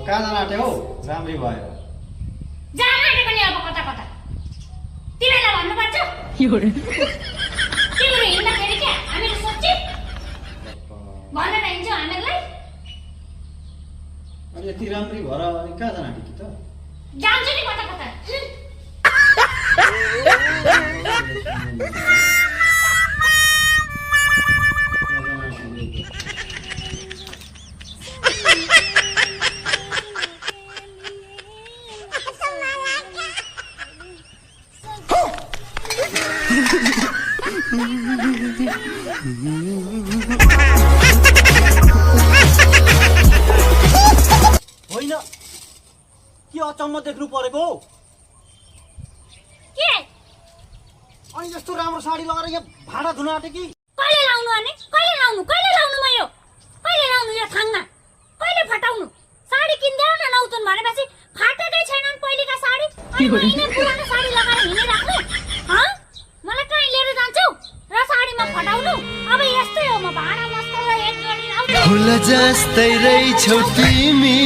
कहाँ जान आँट्यो हौ? राम्रै भयो। जान आँटेको नि अब कता कता। तिमीलाई भन्नुपर्छ? तिम्रो हिँड्दाखेरि क्या हामीले सोच्यौँ भनेर हिँड्छौँ हामीलाई। अनि यति राम्रै भएर अनि कहाँ जान आँटेकी त? जान्छु नि कता कता। होइन के अचम्म देख्नु परेको हो? के? अनि यस्तो राम्रो साडी लगाएर यहाँ भाडा धुन आँटे कि? कहिले लाउनु अनि? कहिले लाउनु म यो? कहिले लाउनु यो थाङमा? कहिले फटाउनु? साडी किन्देऊ न नौतुन भनेपछि फाटेकै छैनन् पहिलेका साडी। अनि मैले पुरानो साडी लगाएर हिँडिराख्नु? हँ? मलाई कहीँ लिएर जान्छौ? र साडीमा फटाउनु? अब यस्तै हो, म भाडा मस्तलाई एक जोडी आउँछु। फुल जस्तै रहेछौ तिमी